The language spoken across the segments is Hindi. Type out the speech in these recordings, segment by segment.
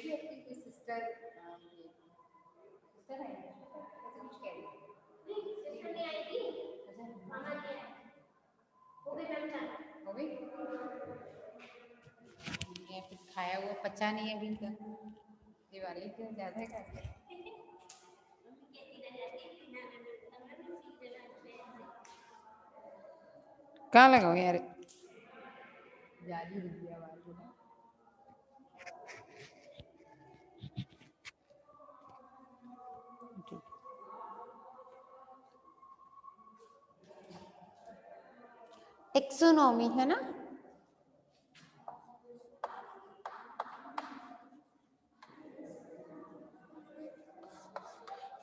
थी अपनी कोई सिस्टर सिस्टर है ऐसे कुछ कह रही थी। सिस्टर नहीं आई थी। अच्छा मामा जी आए। हो गई मैम चाय हो गई। ये फिर खाया हुआ पचा नहीं है अभी तक। दिवाली क्यों ज्यादा करते हैं। कहाँ लगाओ यार जाली रुक गया आवाज ना। टेक्सोनॉमी है ना।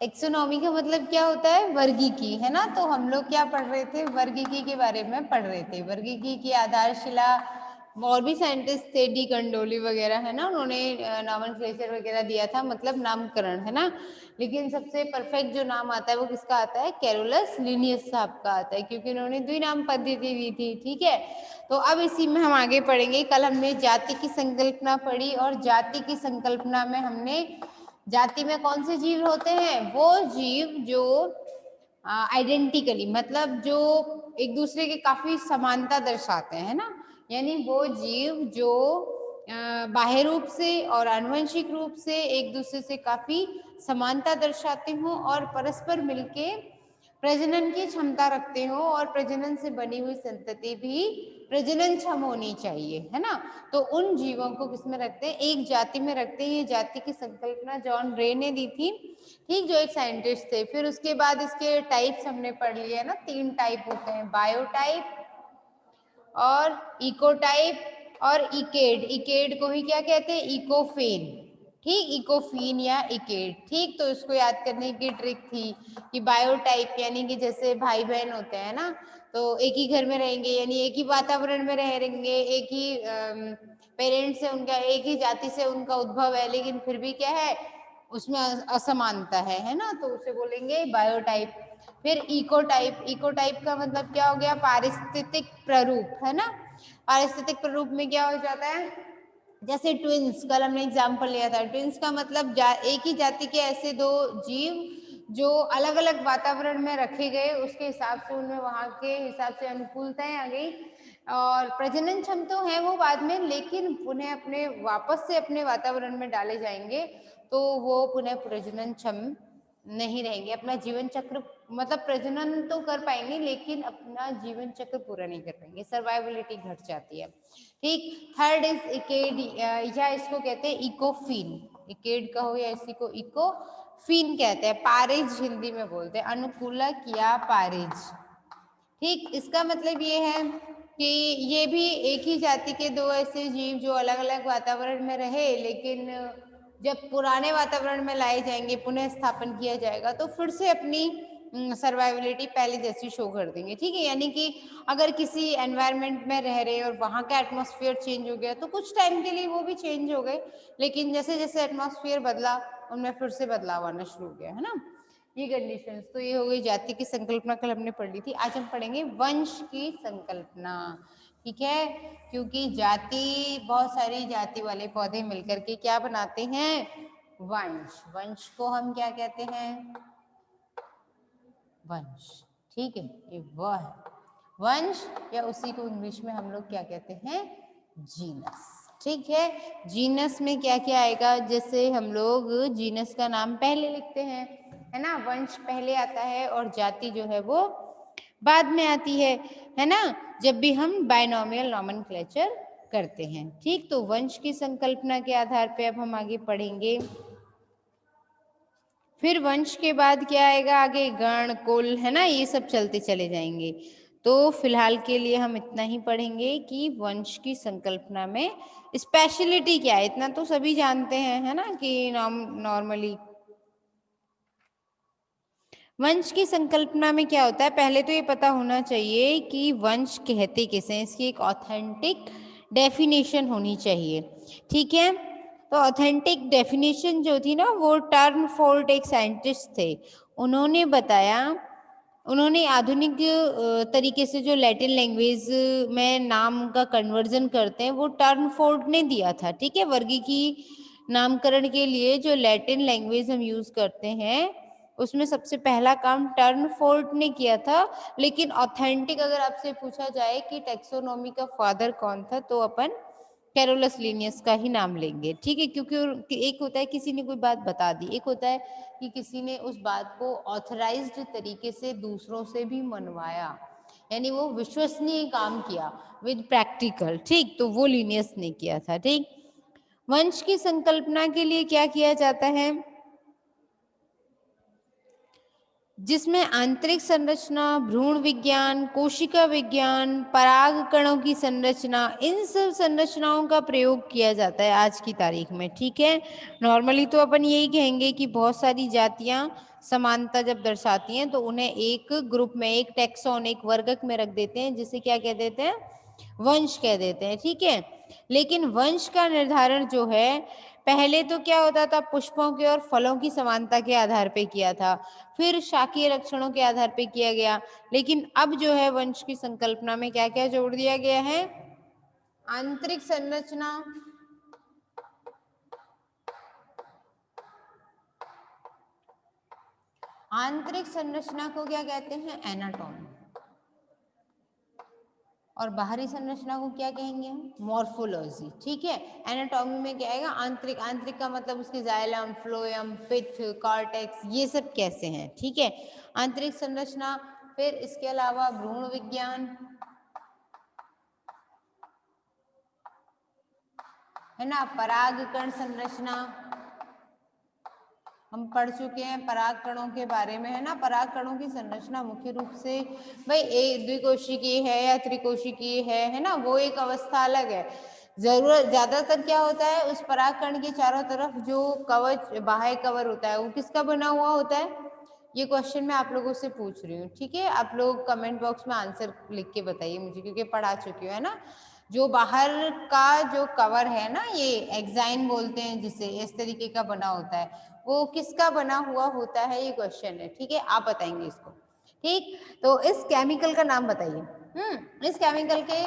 टेक्सोनॉमी का मतलब क्या होता है, वर्गीकी, है ना। तो हम लोग क्या पढ़ रहे थे, वर्गीकी के बारे में पढ़ रहे थे। वर्गीकी की आधारशिला और भी साइंटिस्ट थे, डी कंडोली वगैरह, है ना, उन्होंने नॉमेनक्लेचर वगैरह दिया था, मतलब नामकरण, है ना। लेकिन सबसे परफेक्ट जो नाम आता है वो किसका आता है, कैरोलस लिनियस साहब का आता है, क्योंकि उन्होंने द्विनाम पद्धति दी थी। ठीक है, तो अब इसी में हम आगे पढ़ेंगे। कल हमने जाति की संकल्पना पढ़ी, और जाति की संकल्पना में हमने जाति में कौन से जीव होते हैं, वो जीव जो आइडेंटिकली, मतलब जो एक दूसरे के काफी समानता दर्शाते हैं, ना। यानी वो जीव जो बाह्य रूप से और आनुवंशिक रूप से एक दूसरे से काफी समानता दर्शाते हो और परस्पर मिलके प्रजनन की क्षमता रखते हो, और प्रजनन से बनी हुई संतति भी प्रजनन क्षम होनी चाहिए, है ना। तो उन जीवों को किसमें रखते हैं, एक जाति में रखते हैं। ये जाति की संकल्पना जॉन रे ने दी थी, ठीक, जो एक साइंटिस्ट थे। फिर उसके बाद इसके टाइप्स हमने पढ़ लिए ना, 3 टाइप होते हैं, बायोटाइप और इकोटाइप और इकेड। इकेड को ही क्या कहते हैं, इकोफेन, ठीक, इकोफीन या इकेड, ठीक। तो इसको याद करने की ट्रिक थी कि बायोटाइप यानी कि जैसे भाई बहन होते हैं ना, तो एक ही घर में रहेंगे, यानी एक ही वातावरण में रहेंगे, एक ही पेरेंट्स से उनका, एक ही जाति से उनका उद्भव है, लेकिन फिर भी क्या है, उसमें असमानता है ना, तो उसे बोलेंगे बायोटाइप। फिर इकोटाइप, इकोटाइप का मतलब क्या हो गया, पारिस्थितिक प्ररूप, है ना। पारिस्थितिक प्ररूप में क्या हो जाता है, जैसे ट्विंस, कल हमने एग्जाम्पल लिया था। ट्विंस का मतलब एक ही जाति के ऐसे दो जीव जो अलग अलग वातावरण में रखे गए, उसके हिसाब से उनमें वहां के हिसाब से अनुकूलताएं आ गई, और प्रजनन क्षम तो है वो बाद में, लेकिन पुनः अपने वापस से अपने वातावरण में डाले जाएंगे तो वो पुनः प्रजनन क्षम नहीं रहेंगे, अपना जीवन चक्र, मतलब प्रजनन तो कर पाएंगे लेकिन अपना जीवन चक्र पूरा नहीं कर पाएंगे, सर्वाइवलिटी घट जाती है, ठीक। थर्ड इज इकेड, या इसको कहते हैं इकोफीन। इकेड कहो या इसी को इकोफीन कहते हैं। पारिज हिंदी में बोलते हैं, अनुकूलक या पारिज, ठीक। इसका मतलब ये है कि ये भी एक ही जाति के दो ऐसे जीव जो अलग अलग वातावरण में रहे, लेकिन जब पुराने वातावरण में लाए जाएंगे, पुनः स्थापन किया जाएगा, तो फिर से अपनी सर्वाइवलिटी पहले जैसी शो कर देंगे, ठीक है। यानी कि अगर किसी एनवायरनमेंट में रह रहे और वहां का एटमॉस्फेयर चेंज हो गया, तो कुछ टाइम के लिए वो भी चेंज हो गए, लेकिन जैसे जैसे एटमॉस्फेयर बदला, उनमें फिर से बदलाव आना शुरू हो गया, है ना, ये कंडीशंस। तो ये हो गई जाति की संकल्पना, कल हमने पढ़ ली थी। आज हम पढ़ेंगे वंश की संकल्पना, ठीक है, क्योंकि जाति, बहुत सारी जाति वाले पौधे मिलकर के क्या बनाते हैं, वंश। वंश को हम क्या कहते हैं, वंश, ठीक है, ये वह है वंश, या उसी को इंग्लिश में हम लोग क्या कहते हैं, जीनस, ठीक है। जीनस में क्या क्या आएगा, जैसे हम लोग जीनस का नाम पहले लिखते हैं, है ना, वंश पहले आता है और जाति जो है वो बाद में आती है ना, जब भी हम बायनोमियल नॉमेनक्लेचर करते हैं, ठीक। तो वंश की संकल्पना के आधार पे अब हम आगे पढ़ेंगे। फिर वंश के बाद क्या आएगा आगे, गण, कुल, है ना, ये सब चलते चले जाएंगे। तो फिलहाल के लिए हम इतना ही पढ़ेंगे कि वंश की संकल्पना में स्पेशलिटी क्या है, इतना तो सभी जानते हैं, है ना, कि नॉर्मली वंश की संकल्पना में क्या होता है, पहले तो ये पता होना चाहिए कि वंश कहते किसे हैं, इसकी एक ऑथेंटिक डेफिनेशन होनी चाहिए, ठीक है। तो ऑथेंटिक डेफिनेशन जो थी ना, वो टर्नफोल्ड एक साइंटिस्ट थे, उन्होंने बताया, उन्होंने आधुनिक तरीके से जो लैटिन लैंग्वेज में नाम का कन्वर्जन करते हैं, वो टर्नफोल्ड ने दिया था, ठीक है। वर्गीकी नामकरण के लिए जो लैटिन लैंग्वेज हम यूज करते हैं उसमें सबसे पहला काम टर्नफोल्ड ने किया था, लेकिन ऑथेंटिक अगर आपसे पूछा जाए कि टैक्सोनॉमी का फादर कौन था तो अपन कैरोलस लिनियस का ही नाम लेंगे, ठीक है, क्योंकि एक होता है किसी ने कोई बात बता दी, एक होता है कि किसी ने उस बात को ऑथराइज्ड तरीके से दूसरों से भी मनवाया, यानी वो विश्वसनीय काम किया विद प्रैक्टिकल, ठीक, तो वो लिनियस ने किया था, ठीक। वंश की संकल्पना के लिए क्या किया जाता है, जिसमें आंतरिक संरचना, भ्रूण विज्ञान, कोशिका विज्ञान, पराग कणों की संरचना, इन सब संरचनाओं का प्रयोग किया जाता है आज की तारीख में, ठीक है। नॉर्मली तो अपन यही कहेंगे कि बहुत सारी जातियां समानता जब दर्शाती हैं तो उन्हें एक ग्रुप में, एक टैक्सॉन, एक वर्गक में रख देते हैं, जिसे क्या कह देते हैं, वंश कह देते हैं, ठीक है। लेकिन वंश का निर्धारण जो है पहले तो क्या होता था, पुष्पों के और फलों की समानता के आधार पे किया था, फिर शाकीय लक्षणों के आधार पे किया गया, लेकिन अब जो है वंश की संकल्पना में क्या क्या जोड़ दिया गया है, आंतरिक संरचना, आंतरिक संरचना को क्या कहते हैं, एनाटॉमी, और बाहरी संरचना को क्या कहेंगे हम, मॉर्फोलॉजी, ठीक है। एनाटॉमी में क्या आएगा, आंतरिक, आंतरिक का मतलब उसके जाइलम, फ्लोएम, पित्त, कॉर्टेक्स, ये सब कैसे हैं, ठीक है, आंतरिक संरचना। फिर इसके अलावा भ्रूण विज्ञान, है ना, परागकण संरचना, हम पढ़ चुके हैं पराग कणों के बारे में, है ना। पराग कणों की संरचना मुख्य रूप से भाई एक द्विकोशिकीय है या त्रिकोशिकीय है ना, वो एक अवस्था अलग है। जरूरत ज्यादातर क्या होता है, उस पराग कण के चारों तरफ जो कवच, बाह्य कवर होता है, वो किसका बना हुआ होता है, ये क्वेश्चन मैं आप लोगों से पूछ रही हूँ, ठीक है। आप लोग कमेंट बॉक्स में आंसर लिख के बताइए मुझे, क्योंकि पढ़ा चुकी हूँ, है ना। जो बाहर का जो कवर है ना, ये एक्साइन बोलते हैं जिसे, इस तरीके का बना होता है, वो किसका बना हुआ होता है, ये क्वेश्चन है, ठीक है, आप बताएंगे इसको, ठीक। तो इस केमिकल का नाम बताइए। इस केमिकल के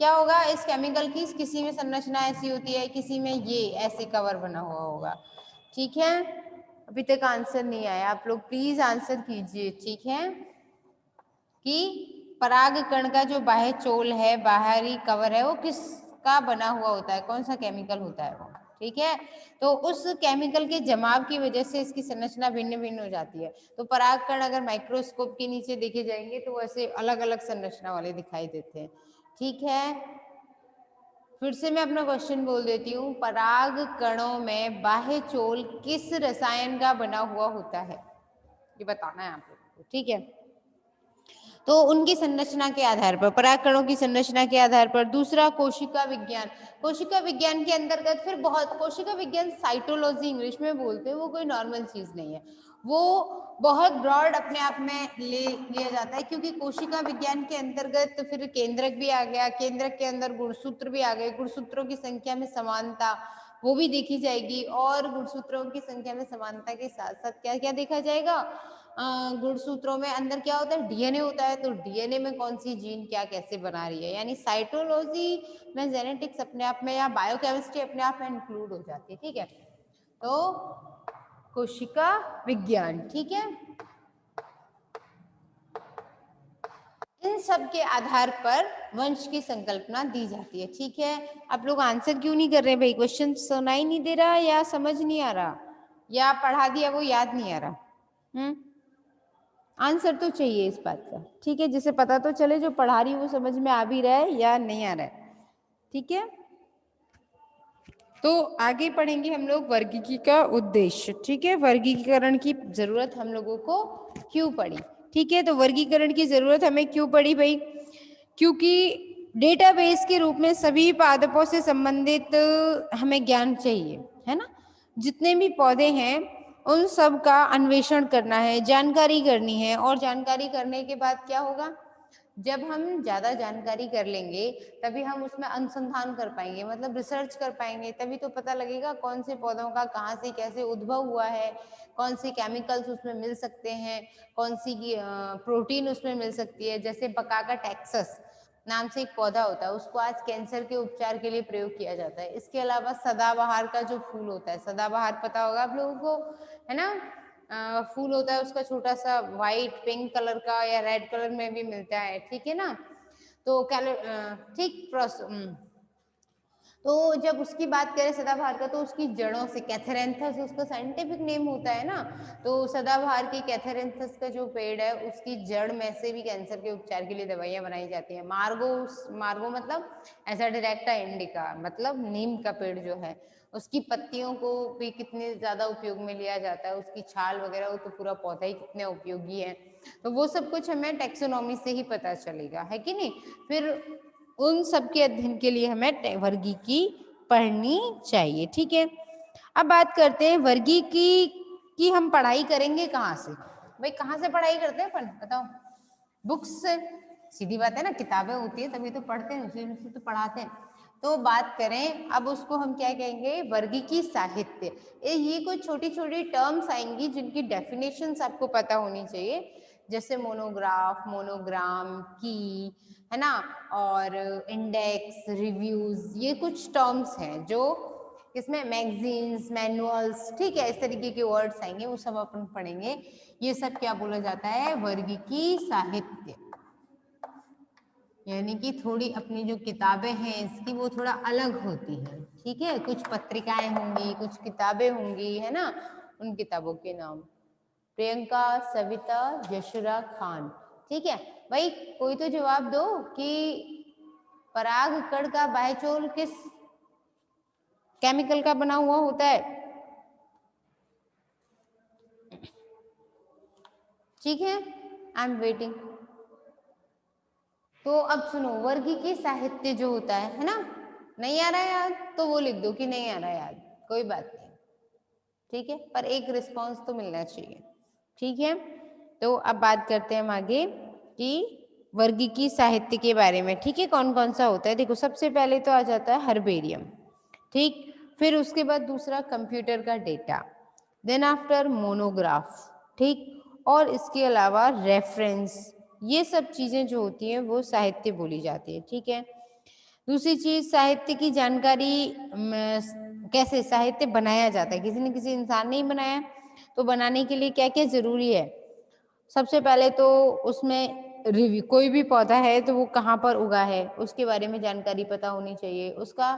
क्या होगा, इस केमिकल की किसी में संरचना ऐसी होती है, किसी में ये ऐसे कवर बना हुआ होगा, ठीक है। अभी तक आंसर नहीं आया, आप लोग प्लीज आंसर कीजिए, ठीक है, कि पराग कण का जो बाह्य चोल है, बाहरी कवर है, वो किसका बना हुआ होता है, कौन सा केमिकल होता है वो, ठीक है। तो उस केमिकल के जमाव की वजह से इसकी संरचना भिन्न भिन्न हो जाती है। तो पराग कण अगर माइक्रोस्कोप के नीचे देखे जाएंगे तो वैसे अलग अलग संरचना वाले दिखाई देते हैं, ठीक है। फिर से मैं अपना क्वेश्चन बोल देती हूँ, पराग कणों में बाह्य चोल किस रसायन का बना हुआ होता है, ये बताना है आप लोगों को, ठीक है। तो उनकी संरचना के आधार पर, परागकणों की संरचना के आधार पर। दूसरा कोशिका विज्ञान, कोशिका विज्ञान के अंतर्गत फिर बहुत, कोशिका विज्ञान साइटोलॉजी इंग्लिश में बोलते हैं, वो कोई नॉर्मल चीज नहीं है, वो बहुत ब्रॉड अपने आप में लिया जाता है, क्योंकि कोशिका विज्ञान के अंतर्गत फिर केंद्रक भी आ गया, केंद्रक के अंदर गुणसूत्र भी आ गए, गुणसूत्रों की संख्या में समानता वो भी देखी जाएगी, और गुणसूत्रों की संख्या में समानता के साथ साथ क्या क्या देखा जाएगा, गुणसूत्रों में अंदर क्या होता है, डीएनए होता है, तो डीएनए में कौन सी जीन क्या कैसे बना रही है, यानी साइटोलॉजी में जेनेटिक्स अपने आप में या बायोकेमिस्ट्री अपने आप में इंक्लूड हो जाती है, ठीक है। तो कोशिका विज्ञान, ठीक है, इन सब के आधार पर वंश की संकल्पना दी जाती है, ठीक है। आप लोग आंसर क्यों नहीं कर रहे भाई, क्वेश्चन सुनाई नहीं दे रहा या समझ नहीं आ रहा, या पढ़ा दिया वो याद नहीं आ रहा, आंसर तो चाहिए इस बात का, ठीक है, जिसे पता तो चले, जो पढ़ा रही वो समझ में आ भी रहा है या नहीं आ रहा है, ठीक है। तो आगे पढ़ेंगे हम लोग वर्गीकी का उद्देश्य, ठीक है, वर्गीकरण की जरूरत हम लोगों को क्यों पड़ी, ठीक है। तो वर्गीकरण की जरूरत हमें क्यों पड़ी भाई, क्योंकि डेटाबेस के रूप में सभी पादपों से संबंधित हमें ज्ञान चाहिए, है ना। जितने भी पौधे हैं उन सब का अन्वेषण करना है, जानकारी करनी है, और जानकारी करने के बाद क्या होगा, जब हम ज्यादा जानकारी कर लेंगे तभी हम उसमें अनुसंधान कर पाएंगे, मतलब रिसर्च कर पाएंगे, तभी तो पता लगेगा कौन से पौधों का कहाँ से कैसे उद्भव हुआ है, कौन सी केमिकल्स उसमें मिल सकते हैं, कौन सी प्रोटीन उसमें मिल सकती है, जैसे बकाका टेक्सस, नाम से एक पौधा होता है, उसको आज कैंसर के उपचार के लिए प्रयोग किया जाता है। इसके अलावा सदाबहार का जो फूल होता है, सदाबहार पता होगा आप लोगों को, है ना, फूल होता है उसका छोटा सा व्हाइट पिंक कलर का या रेड कलर में भी मिलता है, ठीक है ना। तो ठीक तो जब उसकी बात करें सदाबहार का, तो उसकी जड़ों से, कैथेरेंथस उसका साइंटिफिक नेम होता है ना, तो सदाबहार की कैथेरेंथस का जो पेड़ है उसकी जड़ में से भी कैंसर के उपचार के लिए दवाइयां बनाई जाती है। मार्गो, मार्गो मतलब एजाडिरेक्टा इंडिका, मतलब नीम का पेड़ जो है, उसकी पत्तियों को भी कितने ज्यादा उपयोग में लिया जाता है, उसकी छाल वगैरह, वो तो पूरा पौधा ही कितने उपयोगी है। तो वो सब कुछ हमें टैक्सोनॉमी से ही पता चलेगा, है कि नहीं। फिर उन सब के अध्ययन के लिए हमें वर्गीकी पढ़नी चाहिए, ठीक है। अब बात करते हैं वर्गीकी की हम पढ़ाई करेंगे कहाँ से। भाई कहाँ से पढ़ाई करते हैं अपन, बताओ। बुक्स से, सीधी बात है ना, किताबें होती है तभी तो पढ़ते हैं, उसी से तो पढ़ाते हैं। तो बात करें अब उसको हम क्या कहेंगे, वर्गीकी साहित्य। ये कुछ छोटी छोटी टर्म्स आएंगी जिनकी डेफिनेशंस आपको पता होनी चाहिए, जैसे मोनोग्राफ, मोनोग्राम, की, है ना, और इंडेक्स, रिव्यूज, ये कुछ टर्म्स हैं जो इसमें मैगजीन्स, मैनुअल्स, ठीक है, इस तरीके के वर्ड्स आएंगे, वो सब अपन पढ़ेंगे। ये सब क्या बोला जाता है, वर्गीकी साहित्य। यानी कि थोड़ी अपनी जो किताबें हैं इसकी वो थोड़ा अलग होती है, ठीक है। कुछ पत्रिकाएं होंगी, कुछ किताबें होंगी, है ना, उन किताबों के नाम प्रियंका, सविता, यशोरा खान, ठीक है। भाई कोई तो जवाब दो कि पराग कण का बाह्यचोल किस केमिकल का बना हुआ होता है, ठीक है, आई एम वेटिंग। तो अब सुनो, वर्गीकी साहित्य जो होता है ना, नहीं आ रहा है याद तो वो लिख दो कि नहीं आ रहा है याद, कोई बात नहीं, ठीक है, पर एक रिस्पांस तो मिलना चाहिए, ठीक है। तो अब बात करते हैं हम आगे कि वर्गीकी साहित्य के बारे में, ठीक है, कौन कौन सा होता है। देखो सबसे पहले तो आ जाता है हर्बेरियम, ठीक, फिर उसके बाद दूसरा कंप्यूटर का डेटा, देन आफ्टर मोनोग्राफ, ठीक, और इसके अलावा रेफरेंस, ये सब चीजें जो होती हैं वो साहित्य बोली जाती है, ठीक है। दूसरी चीज, साहित्य की जानकारी कैसे साहित्य बनाया जाता है, किसी न किसी इंसान ने ही बनाया, तो बनाने के लिए क्या क्या जरूरी है। सबसे पहले तो उसमें रिव्यू, कोई भी पौधा है तो वो कहाँ पर उगा है उसके बारे में जानकारी पता होनी चाहिए उसका।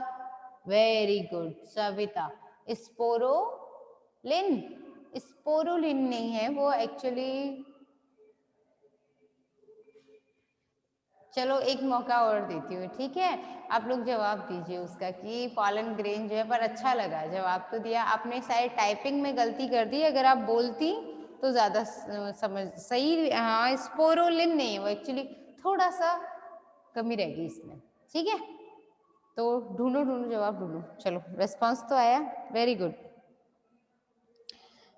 वेरी गुड सविता, स्पोरोलिन, स्पोरोलिन नहीं है वो एक्चुअली, चलो एक मौका और देती हूँ, ठीक है, आप लोग जवाब दीजिए उसका कि पॉलन ग्रेन जो है, पर अच्छा लगा जवाब तो दिया आपने, शायद टाइपिंग में गलती कर दी, अगर आप बोलती तो ज्यादा समझ सही। हाँ स्पोरोलिन नहीं, वो एक्चुअली थोड़ा सा कमी रहेगी इसमें, ठीक है। तो ढूंढो ढूंढो जवाब ढूंढो, चलो रेस्पॉन्स तो आया, वेरी गुड,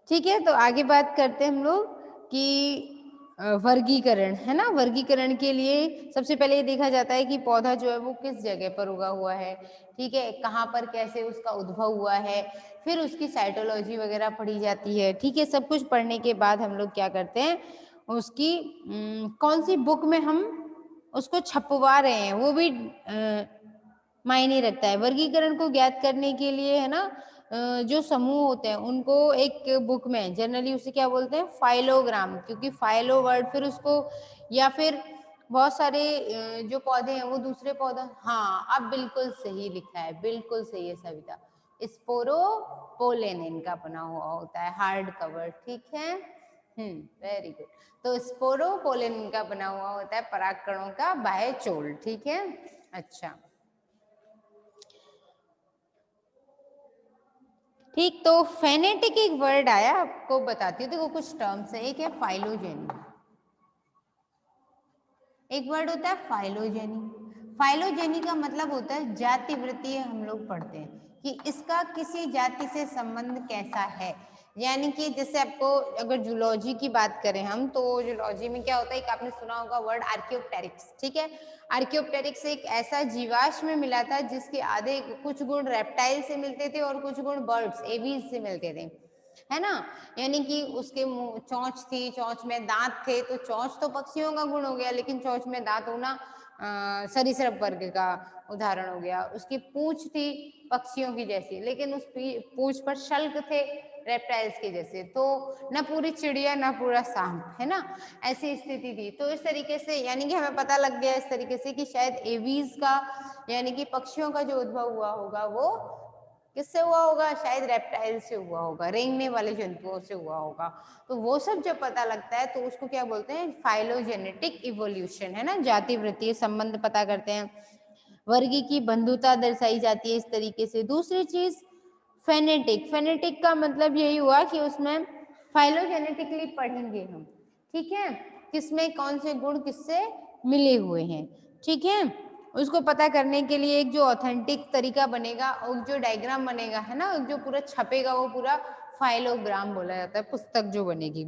ठीक है। तो आगे बात करते हैं हम लोग कि वर्गीकरण, है ना, वर्गीकरण के लिए सबसे पहले ये देखा जाता है कि पौधा जो है वो किस जगह पर उगा हुआ है, ठीक है, कहाँ पर कैसे उसका उद्भव हुआ है, फिर उसकी साइटोलॉजी वगैरह पढ़ी जाती है, ठीक है। सब कुछ पढ़ने के बाद हम लोग क्या करते हैं, उसकी कौन सी बुक में हम उसको छपवा रहे हैं वो भी मायने रखता है। वर्गीकरण को ज्ञात करने के लिए, है ना, जो समूह होते हैं उनको एक बुक में जनरली उसे क्या बोलते हैं, फाइलोग्राम, क्योंकि फाइलो वर्ड फिर उसको, या फिर बहुत सारे जो पौधे हैं वो दूसरे पौधा, हाँ अब बिल्कुल सही लिखा है, बिल्कुल सही है सविता, स्पोरोपोलेन इनका बना हुआ होता है, हार्ड कवर, ठीक है, वेरी गुड। तो स्पोरोपोलेन का बना हुआ होता है परागकणों का बाह्यचोल, ठीक है। अच्छा ठीक, तो फेनेटिक एक वर्ड आया, आपको बताती हूँ, देखो कुछ टर्म्स है, एक है फाइलोजेनी, एक वर्ड होता है फाइलोजेनी। फाइलोजेनी का मतलब होता है जाति वृत्तीय, हम लोग पढ़ते हैं कि इसका किसी जाति से संबंध कैसा है, यानी कि जैसे आपको अगर जूलॉजी की बात करें हम, तो जूलॉजी में क्या होता है, एक आपने सुना होगा वर्ड आर्कियोप्टेरिक्स, ठीक है। आर्कियोप्टेरिक्स एक ऐसा जीवाश्म मिला था जिसके आधे कुछ गुण रेप्टाइल से मिलते थे और कुछ गुण बर्ड्स, एवीज से मिलते थे, है ना। यानी कि उसके चोंच थी, चोंच में दांत थे, तो चोंच तो पक्षियों का गुण हो गया, लेकिन चोंच में दांत होना सरीसृप वर्ग का उदाहरण हो गया। उसकी पूंछ थी पक्षियों की जैसी, लेकिन उस पूंछ पर शल्क थे रेप्टाइल्स के जैसे, तो न पूरी चिड़िया न पूरा सांप, है ना, ऐसी स्थिति थी। तो इस तरीके से यानी कि हमें पता लग गया इस तरीके से कि शायद एवीज का यानी कि पक्षियों का जो उद्भव हुआ होगा वो किससे हुआ होगा, शायद रेप्टाइल से हुआ होगा, रेंगने वाले जंतुओं से हुआ होगा। तो वो सब जब पता लगता है तो उसको क्या बोलते हैं, फाइलोजेनेटिक इवोल्यूशन, है ना, जाति वृत्तीय संबंध पता करते हैं। वर्गी की बंधुता दर्शाई जाती है इस तरीके से। दूसरी चीज फेनेटिक, फेनेटिक का मतलब यही हुआ कि उसमें फाइलोजेनेटिकली पढ़ेंगे हम, ठीक है, किसमें कौन से गुण किससे मिले हुए हैं, ठीक है। उसको पता करने के लिए एक जो ऑथेंटिक तरीका बनेगा और जो डायग्राम बनेगा, है ना, जो पूरा छपेगा वो पूरा फाइलोग्राम बोला जाता है, पुस्तक जो बनेगी।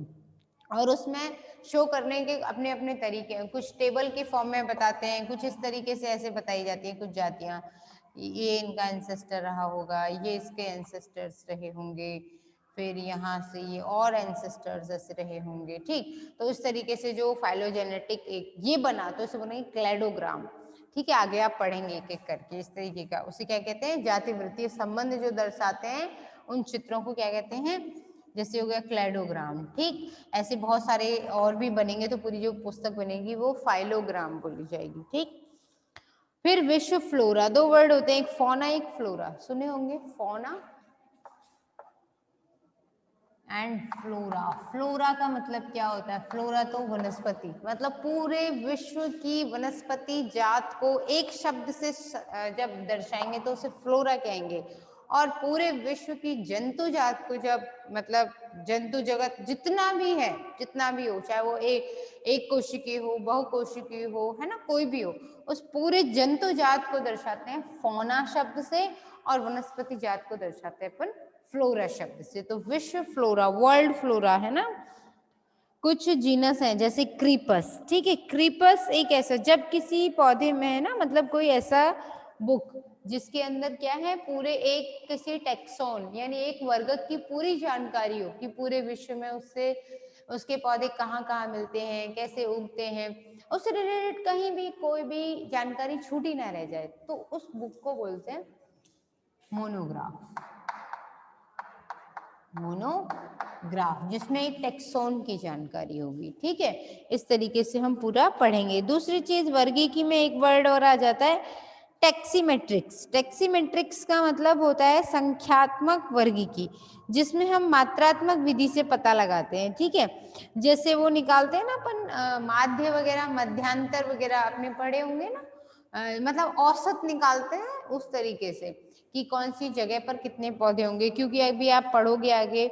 और उसमें शो करने के अपने अपने तरीके हैं, कुछ टेबल के फॉर्म में बताते हैं, कुछ इस तरीके से ऐसे बताई जाती है कुछ जातियां, ये इनका एंसेस्टर रहा होगा, ये इसके एंसेस्टर्स रहे होंगे, फिर यहाँ से ये और एंसेस्टर्स ऐसे रहे होंगे, ठीक। तो इस तरीके से जो फाइलोजेनेटिक एक ये बना तो इसे बनेगी क्लेडोग्राम, ठीक है। आगे आप पढ़ेंगे एक एक करके इस तरीके का। उसे क्या कहते हैं, जाति वृत्तीय संबंध जो दर्शाते हैं उन चित्रों को क्या कहते हैं, जैसे हो गया क्लेडोग्राम, ठीक। ऐसे बहुत सारे और भी बनेंगे, तो पूरी जो पुस्तक बनेगी वो फाइलोग्राम बोली जाएगी, ठीक। फिर विश्व फ्लोरा, दो वर्ड होते हैं, एक फौना एक फ्लोरा, सुने होंगे, फौना एंड फ्लोरा। फ्लोरा का मतलब क्या होता है, फ्लोरा तो वनस्पति, मतलब पूरे विश्व की वनस्पति जात को एक शब्द से जब दर्शाएंगे तो उसे फ्लोरा कहेंगे। और पूरे विश्व की जंतु जात को जब मतलब जंतु जगत जितना भी है, जितना भी हो, चाहे वो एक कोशिकीय हो, बहुकोशिकीय हो, है ना, कोई भी हो, उस पूरे जंतु जात को दर्शाते हैं फौना शब्द से, और वनस्पति जात को दर्शाते हैं अपन फ्लोरा शब्द से। तो विश्व फ्लोरा, वर्ल्ड फ्लोरा, है ना। कुछ जीनस हैं जैसे क्रीपस, ठीक है। क्रीपस एक ऐसा, जब किसी पौधे में, है ना, मतलब कोई ऐसा बुक जिसके अंदर क्या है, पूरे एक किसी टेक्सोन यानी एक वर्ग की पूरी जानकारी हो कि पूरे विश्व में उससे उसके पौधे कहाँ कहाँ मिलते हैं, कैसे उगते हैं, उससे रिलेटेड कहीं भी कोई भी जानकारी छूटी ना रह जाए, तो उस बुक को बोलते हैं मोनोग्राफ। मोनोग्राफ जिसमें एक टेक्सोन की जानकारी होगी, ठीक है। इस तरीके से हम पूरा पढ़ेंगे। दूसरी चीज वर्गीकी में एक वर्ड और आ जाता है टेक्सीमेट्रिक्स। टेक्सीमेट्रिक्स का मतलब होता है संख्यात्मक वर्गीकी, जिसमें हम मात्रात्मक विधि से पता लगाते हैं, ठीक है। जैसे वो निकालते हैं ना अपन माध्य वगैरह, मध्यांतर वगैरह आपने पढ़े होंगे ना, मतलब औसत निकालते हैं उस तरीके से कि कौन सी जगह पर कितने पौधे होंगे। क्योंकि अभी आप पढ़ोगे आगे,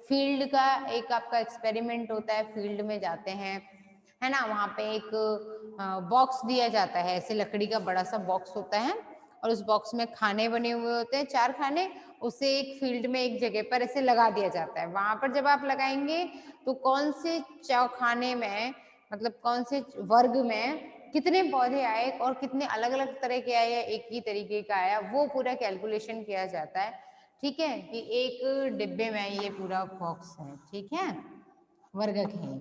फील्ड का एक आपका एक्सपेरिमेंट होता है, फील्ड में जाते हैं, है ना, वहां पे एक बॉक्स दिया जाता है, ऐसे लकड़ी का बड़ा सा बॉक्स होता है, और उस बॉक्स में खाने बने हुए होते हैं, 4 खाने, उसे एक फील्ड में एक जगह पर ऐसे लगा दिया जाता है। वहां पर जब आप लगाएंगे तो कौन से खाने में, मतलब कौन से वर्ग में कितने पौधे आए और कितने अलग अलग तरह के आए या एक ही तरीके का आया, वो पूरा कैलकुलेशन किया जाता है, ठीक है। कि एक डिब्बे में ये पूरा बॉक्स है, ठीक है, वर्गक है,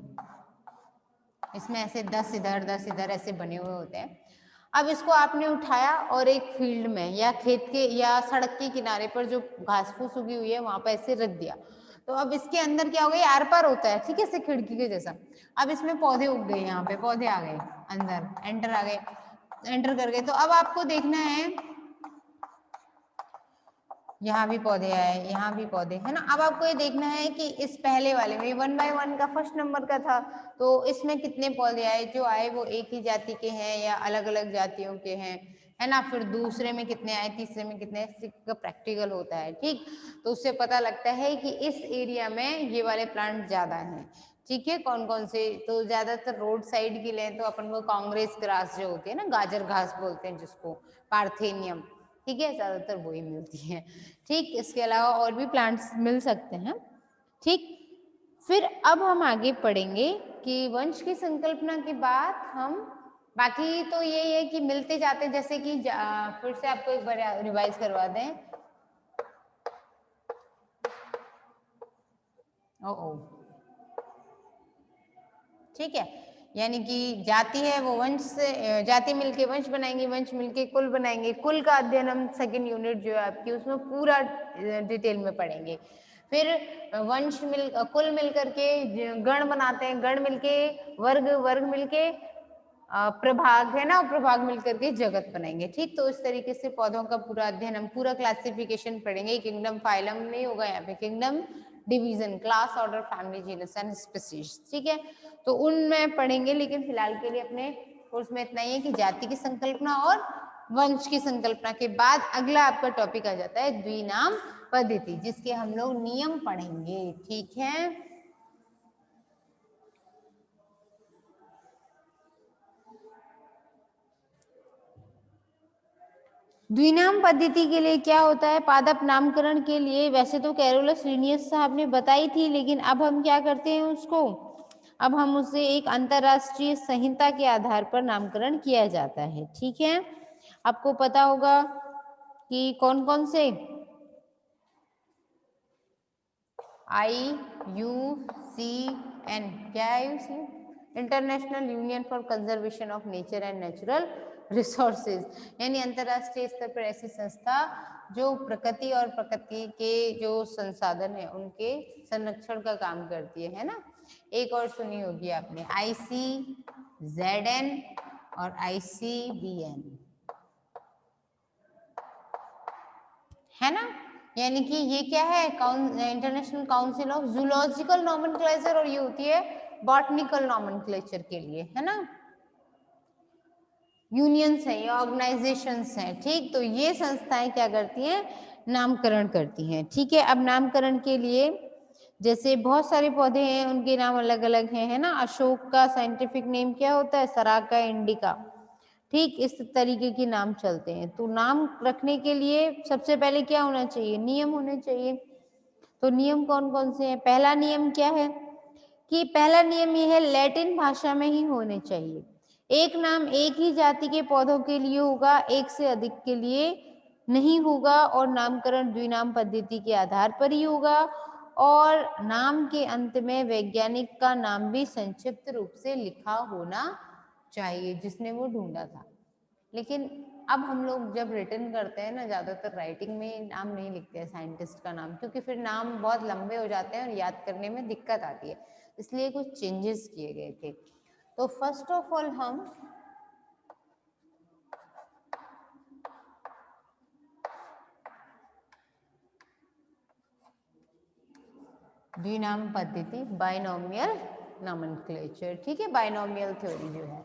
इसमें ऐसे 10 इधर 10 इधर ऐसे बने हुए होते हैं। अब इसको आपने उठाया और एक फील्ड में या खेत के या सड़क के किनारे पर जो घास फूस उगी हुई है वहां पर ऐसे रख दिया, तो अब इसके अंदर क्या हो गया, आर पार होता है, ठीक है, ऐसे खिड़की के जैसा। अब इसमें पौधे उग गए, यहाँ पे पौधे आ गए अंदर, एंटर आ गए, एंटर कर गए। तो अब आपको देखना है, यहाँ भी पौधे आए, यहाँ भी पौधे, है ना। अब आपको ये देखना है कि इस पहले वाले में 1 बाय 1 का फर्स्ट नंबर का था, तो इसमें कितने पौधे आए, जो आए वो एक ही जाति के हैं या अलग अलग जातियों के हैं, है ना। फिर दूसरे में कितने आए, तीसरे में कितने, प्रैक्टिकल होता है, ठीक। तो उससे पता लगता है कि इस एरिया में ये वाले प्लांट ज्यादा हैं, ठीक है। कौन कौन से, तो ज्यादातर रोड साइड की लें तो अपन को कांग्रेस ग्रास जो होती है ना, गाजर घास बोलते हैं जिसको, पार्थेनियम, ठीक है, ज्यादातर वही मिलती है, ठीक। इसके अलावा और भी प्लांट्स मिल सकते हैं, ठीक। फिर अब हम आगे पढ़ेंगे कि वंश की संकल्पना के बाद हम, बाकी तो यही है कि मिलते जाते हैं, जैसे कि फिर से आपको एक बार रिवाइज करवा दें। ओ ठीक है, यानी कि जाति है वो वंश से, जाति मिलके वंश बनाएंगे, वंश मिलके कुल बनाएंगे, कुल का अध्ययन हम सेकंड यूनिट जो है आपकी उसमें पूरा डिटेल में पढ़ेंगे। फिर वंश कुल मिलकर के गण बनाते हैं, गण मिलके वर्ग, वर्ग मिलके प्रभाग है ना, प्रभाग मिलकर के जगत बनाएंगे। ठीक, तो इस तरीके से पौधों का पूरा अध्ययन, हम पूरा क्लासिफिकेशन पढ़ेंगे। किंगडम, फाइलम नहीं होगा यहाँ पे, kingdom, division, class, order, family, genus and species. ठीक है, तो उनमें पढ़ेंगे, लेकिन फिलहाल के लिए अपने कोर्स में इतना ही है कि जाति की संकल्पना और वंश की संकल्पना के बाद अगला आपका टॉपिक आ जाता है द्विनाम पद्धति, जिसके हम लोग नियम पढ़ेंगे। ठीक है, द्विनाम पद्धति के लिए क्या होता है, पादप नामकरण के लिए वैसे तो कैरोलस लिनियस साहब ने बताई थी, लेकिन अब हम क्या करते हैं उसको, अब हम उसे एक अंतरराष्ट्रीय संहिता के आधार पर नामकरण किया जाता है। ठीक है, आपको पता होगा कि कौन कौन से, IUCN, क्या है IUCN? International union for conservation of nature and natural resources, यानी अंतरराष्ट्रीय स्तर पर ऐसी संस्था जो प्रकृति और प्रकृति के जो संसाधन है उनके संरक्षण का काम करती है ना। एक और सुनी होगी आपने, ICZN और ICBN, है ना। यानी कि ये क्या है, international council of zoological nomenclature, और ये होती है बॉटनिकल नॉमेनक्लेचर के लिए, है ना। यूनियंस है, ये ऑर्गेनाइजेशंस हैं। ठीक, तो ये संस्थाएं क्या करती हैं, नामकरण करती हैं। ठीक है, अब नामकरण के लिए जैसे बहुत सारे पौधे हैं, उनके नाम अलग अलग हैं, है ना। अशोक का साइंटिफिक नेम क्या होता है, सराका इंडिका। ठीक, इस तरीके के नाम चलते हैं। तो नाम रखने के लिए सबसे पहले क्या होना चाहिए, नियम होने चाहिए। तो नियम कौन कौन से हैं, पहला नियम क्या है कि पहला नियम ये है, लैटिन भाषा में ही होने चाहिए। एक नाम एक ही जाति के पौधों के लिए होगा, एक से अधिक के लिए नहीं होगा, और नामकरण द्विनाम पद्धति के आधार पर ही होगा, और नाम के अंत में वैज्ञानिक का नाम भी संक्षिप्त रूप से लिखा होना चाहिए जिसने वो ढूंढा था। लेकिन अब हम लोग जब रिटर्न करते हैं ना, ज्यादातर राइटिंग में नाम नहीं लिखते हैं साइंटिस्ट का नाम, क्योंकि फिर नाम बहुत लंबे हो जाते हैं और याद करने में दिक्कत आती है, इसलिए कुछ चेंजेस किए गए थे। तो फर्स्ट ऑफ ऑल हम द्विनाम पद्धति, बाइनोमियल नॉमेनक्लेचर, ठीक है, बाइनोमियल थ्योरी जो है।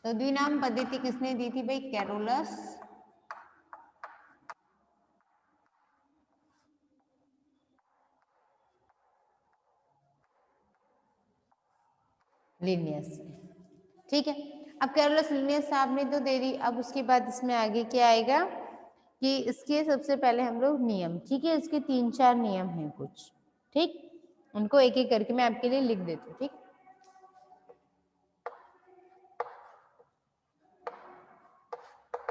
तो द्विनाम पद्धति किसने दी थी भाई, कैरोलस लिनियस। ठीक है, अब कैरोलस लिनियस साहब ने तो दे दी, अब उसके बाद इसमें आगे क्या आएगा कि इसके सबसे पहले हम लोग नियम, ठीक है, इसके 3-4 नियम हैं कुछ। ठीक, उनको एक एक करके मैं आपके लिए लिख देती हूँ। ठीक,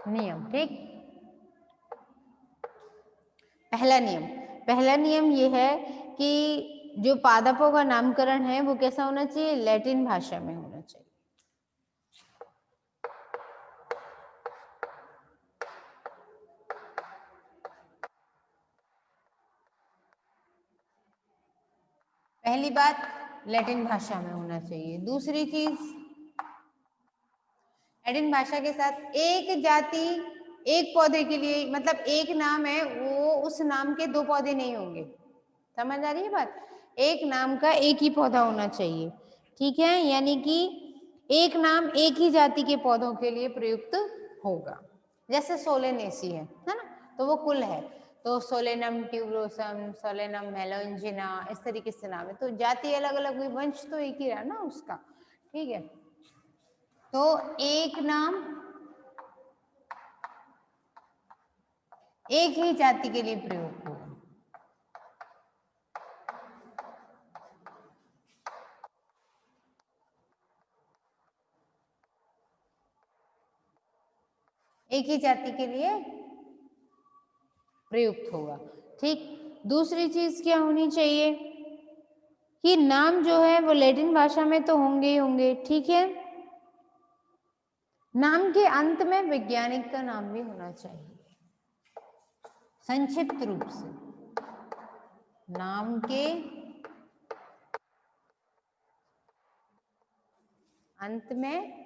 नियम, ठीक, पहला नियम ये है कि जो पादपों का नामकरण है वो कैसा होना चाहिए, लैटिन भाषा में होना चाहिए। पहली बात लैटिन भाषा में होना चाहिए। दूसरी चीज, लैटिन भाषा के साथ एक जाति एक पौधे के लिए, मतलब एक नाम है वो, उस नाम के 2 पौधे नहीं होंगे, समझ आ रही है बात, एक नाम का एक ही पौधा होना चाहिए। ठीक है, यानी कि एक नाम एक ही जाति के पौधों के लिए प्रयुक्त होगा। जैसे सोलेनेसी है ना, तो वो कुल है, तो सोलेनम ट्यूबरोसम, सोलेनम मेलोंजिना, इस तरीके से नाम है। तो जाति अलग अलग हुई, वंश तो एक ही रहा ना उसका। ठीक है, तो एक नाम एक ही जाति के लिए प्रयोग होगा। एक ही जाति के लिए प्रयुक्त होगा। ठीक, दूसरी चीज क्या होनी चाहिए कि नाम जो है वो लैटिन भाषा में तो होंगे ही होंगे। ठीक है, नाम के अंत में वैज्ञानिक का नाम भी होना चाहिए, संक्षिप्त रूप से। नाम के अंत में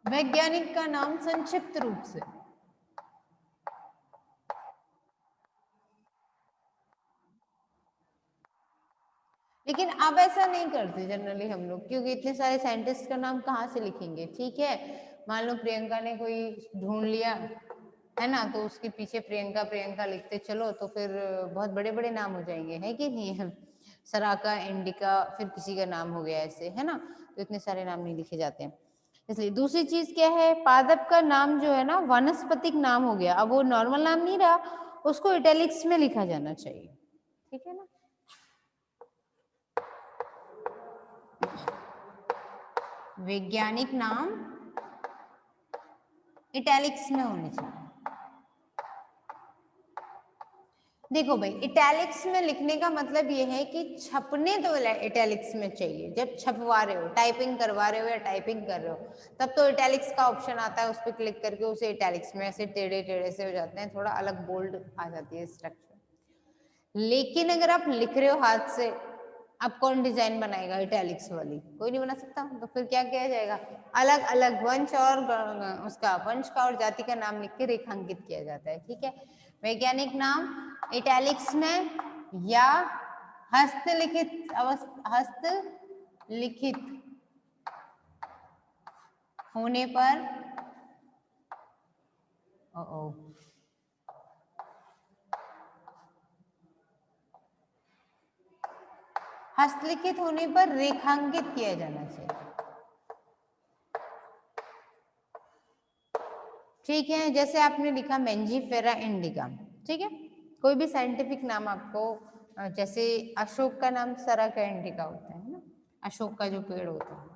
वैज्ञानिक का नाम संक्षिप्त रूप से। लेकिन अब ऐसा नहीं करते जनरली हम लोग, क्योंकि इतने सारे साइंटिस्ट का नाम कहाँ से लिखेंगे। ठीक है, मान लो प्रियंका ने कोई ढूंढ लिया है ना, तो उसके पीछे प्रियंका प्रियंका लिखते चलो तो फिर बहुत बड़े बड़े नाम हो जाएंगे, है कि नहीं है। सराका, इंडिका, फिर किसी का नाम हो गया ऐसे, है ना, तो इतने सारे नाम नहीं लिखे जाते हैं। इसलिए दूसरी चीज क्या है, पादप का नाम जो है ना वानस्पतिक नाम हो गया, अब वो नॉर्मल नाम नहीं रहा, उसको इटैलिक्स में लिखा जाना चाहिए। ठीक है ना। वैज्ञानिक नाम इटैलिक्स में होने चाहिए। देखो भाई, इटैलिक्स में लिखने का मतलब ये है कि छपने तो इटैलिक्स में चाहिए, जब छपवा रहे हो, टाइपिंग करवा रहे हो या टाइपिंग कर रहे हो, तब तो इटैलिक्स का ऑप्शन आता है, उस पर क्लिक करके उसे इटैलिक्स में ऐसे टेढ़े टेढ़े से हो जाते हैं, थोड़ा अलग बोल्ड आ जाती है स्ट्रक्चर। लेकिन अगर आप लिख रहे हो हाथ से, अब कौन डिजाइन बनाएगा इटैलिक्स वाली, कोई नहीं बना सकता, तो फिर क्या किया जाएगा, अलग अलग वंश और उसका वंश का और जाति का नाम लिख के रेखांकित किया जाता है। ठीक है, वैज्ञानिक नाम इटैलिक्स में या हस्तलिखित हस्तलिखित होने पर, हस्तलिखित होने पर रेखांकित किया जाना चाहिए। ठीक है, जैसे आपने लिखा मेंजीफेरा इंडिका, ठीक है, कोई भी साइंटिफिक नाम आपको, जैसे अशोक का नाम सराका इंडिका होता है ना, अशोक का जो पेड़ होता है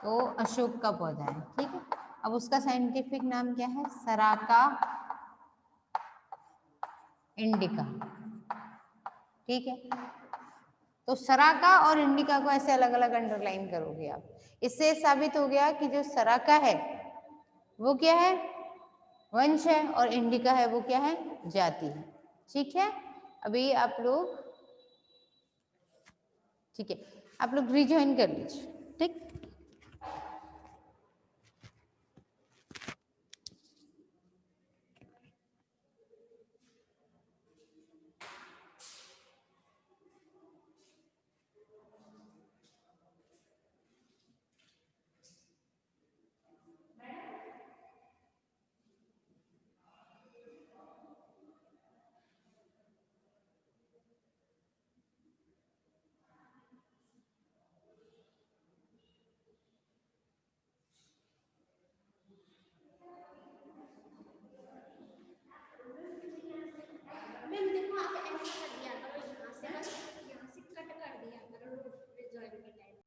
तो अशोक का पौधा है। ठीक है, अब उसका साइंटिफिक नाम क्या है, सराका इंडिका। ठीक है, तो सराका और इंडिका को ऐसे अलग अलग अंडरलाइन करोगे आप, इससे साबित हो गया कि जो सराका है वो क्या है, वंश है, और इंडिका है वो क्या है, जाति है। ठीक है, अभी आप लोग, ठीक है, आप लोग रिज्वाइन कर लीजिए। ठीक।